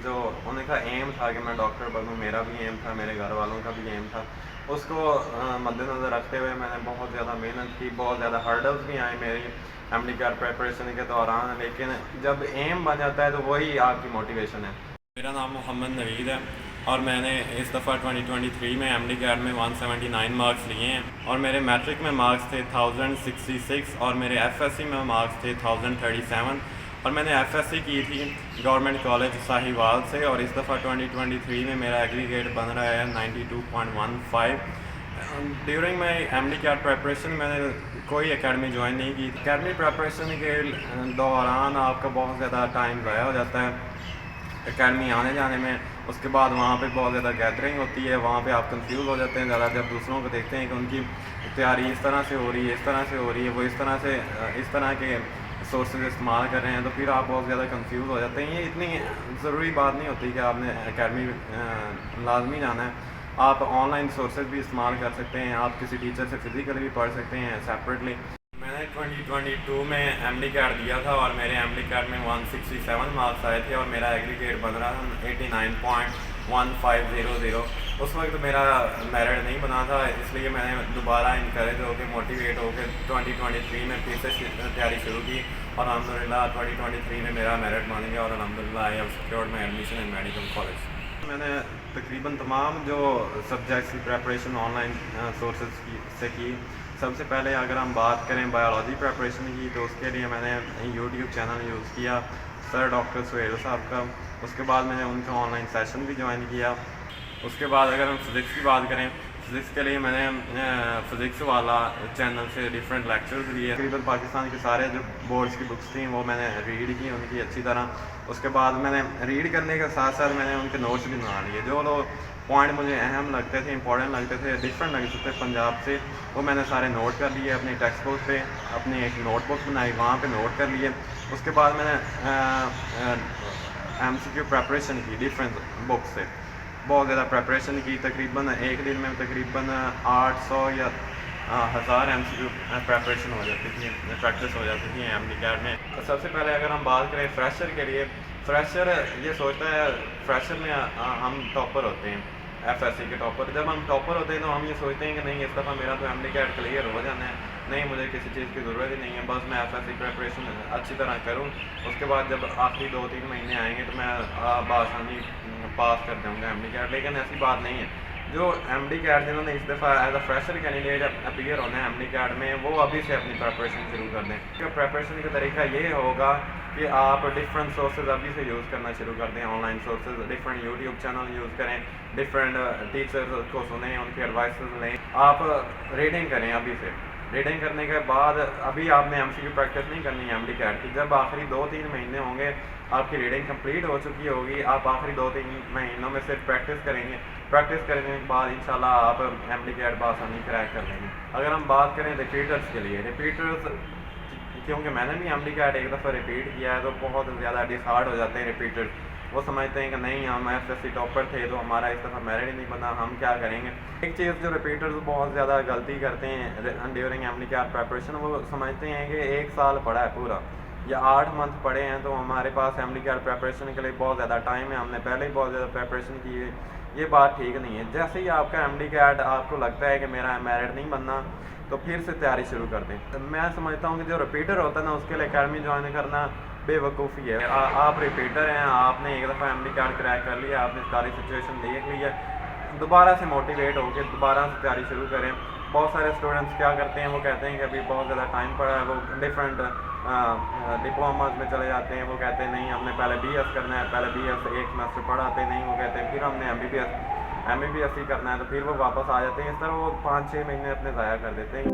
जो उनका एम था कि मैं डॉक्टर बनूँ, मेरा भी एम था, मेरे घर वालों का भी एम था, उसको मद्देनज़र रखते हुए मैंने बहुत ज़्यादा मेहनत की, बहुत ज़्यादा हर्डल्स भी आए मेरी MDCAT प्रिपरेशन के दौरान, लेकिन जब एम बन जाता है तो वही आपकी मोटिवेशन है। मेरा नाम मोहम्मद नवीद है और मैंने इस दफ़ा 2023 में MDCAT में 179 मार्क्स लिए हैं और मेरे मैट्रिक में मार्क्स थे 1066 और मेरे FSC में मार्क्स थे 1037 और मैंने FSC की थी गवर्नमेंट कॉलेज साहिवाल से और इस दफ़ा 2023 में मेरा एग्रीगेट बन रहा है 92.15। ड्यूरिंग माई MDCAT प्रेपरेशन मैंने कोई एकेडमी ज्वाइन नहीं की। एकेडमी प्रेपरेशन के दौरान आपका बहुत ज़्यादा टाइम ज़ाया हो जाता है एकेडमी आने जाने में, उसके बाद वहाँ पे बहुत ज़्यादा गैदरिंग होती है, वहाँ पे आप कंफ्यूज हो जाते हैं ज़्यादा जब दूसरों को देखते हैं कि उनकी तैयारी इस तरह से हो रही है, इस तरह से हो रही है, वो इस तरह के सोर्सेज इस्तेमाल कर रहे हैं, तो फिर आप बहुत ज़्यादा कंफ्यूज हो जाते हैं। ये इतनी ज़रूरी बात नहीं होती कि आपने एकेडमी लाजमी जाना है, आप ऑनलाइन सोर्सेज भी इस्तेमाल कर सकते हैं, आप किसी टीचर से फिज़िकली भी पढ़ सकते हैं सेपरेटली। मैंने 2022 में MDCAT दिया था और मेरे MDCAT में 167 मार्क्स आए थे और मेरा एग्रीगेट बन रहा था 89.1500। उस वक्त मेरा मेरिट नहीं बना था, इसलिए मैंने दोबारा इनकरेज होकर मोटिवेट होकर 2023 में फिर से तैयारी शुरू की और अल्हम्दुलिल्लाह 2023 में मेरा मेरिट बन गया और अल्हम्दुलिल्लाह I have secured my admission in medical college. मैंने तकरीबन तमाम जो सब्जेक्ट्स की प्रेपरेशन ऑनलाइन सोर्सेज से की। सबसे पहले अगर हम बात करें बायोलॉजी प्रेपरेशन की, तो उसके लिए मैंने यूट्यूब चैनल यूज़ किया सर डॉक्टर सोहेल साहब का। उसके बाद मैंने उनका ऑनलाइन सेशन भी ज्वाइन किया। उसके बाद अगर हम फ़िज़िक्स की बात करें, फ़िज़िक्स के लिए मैंने फ़िज़िक्स वाला चैनल से डिफरेंट लेक्चर्स लिए। तकरीबन पाकिस्तान के सारे जो बोर्ड्स की बुक्स थी वो मैंने रीड की उनकी अच्छी तरह। उसके बाद मैंने रीड करने के साथ साथ मैंने उनके नोट्स भी बना लिए। जो लोग पॉइंट मुझे अहम लगते थे, इंपॉर्टेंट लगते थे, डिफरेंट लगते थे पंजाब से, वो मैंने सारे नोट कर लिए अपनी टेक्स्ट बुक पे। अपनी एक नोटबुक बनाई, वहाँ पे नोट कर लिए। उसके बाद मैंने MCQ प्रेपरेशन की डिफरेंट बुक्स से, बहुत ज़्यादा प्रेपरेशन की। तकरीबन एक दिन में तकरीबन 800 या 1000 MCQ प्रेपरेशन हो जाती थी, प्रैक्टिस हो जाती थी MDCAT में। सबसे पहले अगर हम बात करें फ्रेशर के लिए, फ्रेशर ये सोचता है फ्रेशर में हम टॉपर होते हैं, FSC के टॉपर। जब हम टॉपर होते हैं तो हम ये सोचते हैं कि नहीं इस दफ़ा मेरा तो MDCAT क्लियर हो जाना है, नहीं मुझे किसी चीज़ की ज़रूरत ही नहीं है, बस मैं FSC प्रेपरेशन अच्छी तरह करूं, उसके बाद जब आखिरी 2-3 महीने आएंगे तो मैं बआसानी पास कर जाऊंगा MDCAT। लेकिन ऐसी बात नहीं है। जो MDCAT जिन्होंने इस दफ़ा as a fresher candidate appear होना है MDCAT में, वो अभी से अपनी प्रेपरेशन शुरू कर दें। तो प्रेपरेशन का तरीका ये होगा कि आप डिफरेंट सोर्सेज अभी से यूज़ करना शुरू कर दें, online sources, different YouTube channel use करें, डिफरेंट टीचर्स को सुनें, उनकी एडवाइस लें, आप रीडिंग करें अभी से। रीडिंग करने के बाद अभी आपने MCQ प्रैक्टिस नहीं करनी है MDCAT की। जब आखिरी 2-3 महीने होंगे, आपकी रीडिंग कंप्लीट हो चुकी होगी, आप आखिरी 2-3 महीनों में सिर्फ प्रैक्टिस करेंगे। प्रैक्टिस करने के बाद इंशाल्लाह आप MDCAT बआसानी क्रैक कर लेंगे। अगर हम बात करें रिपीटर्स के लिए, रिपीटर्स क्योंकि मैंने भी MDCAT एक दफ़ा रिपीट किया है तो बहुत ज़्यादा डिसहार्ड हो जाते हैं रिपीटर्स। वो समझते हैं कि नहीं हम FSC टॉपर थे तो हमारा इस दफ़ा मेरिट ही नहीं बना, हम क्या करेंगे। एक चीज़ जो रिपीटर्स बहुत ज़्यादा गलती करते हैं ड्यूरिंग MDCAT प्रेपरेशन, वो समझते हैं कि 1 साल पढ़ा है पूरा या 8 मंथ पढ़े हैं तो हमारे पास MDCAT प्रेपरेशन के लिए बहुत ज़्यादा टाइम है, हमने पहले ही बहुत ज़्यादा प्रेपरेशन की है। ये बात ठीक नहीं है। जैसे ही आपका MDCAT आपको लगता है कि मेरा मेरिट नहीं बनना, तो फिर से तैयारी शुरू कर दें। तो मैं समझता हूँ कि जो रिपीटर होता है ना, उसके लिए एकेडमी ज्वाइन करना बेवकूफ़ी है। आप रिपीटर हैं, आपने एक दफ़ा MDCAT क्रैक कर लिया, आपने सारी सिचुएशन देख ली है, दोबारा से मोटिवेट होकर दोबारा से तैयारी शुरू करें। बहुत सारे स्टूडेंट्स क्या करते हैं, वो कहते हैं कि अभी बहुत ज़्यादा टाइम पड़ा है, वो डिफरेंट डिप्लोमाज में चले जाते हैं। वो कहते हैं नहीं हमने पहले BS करना है, पहले BS एक सेमेस्टर पढ़ाते नहीं, वो कहते हैं फिर हमने MBBS ही करना है, तो फिर वो वापस आ जाते हैं। इस तरह वो 5-6 महीने अपने ज़ाया कर देते हैं।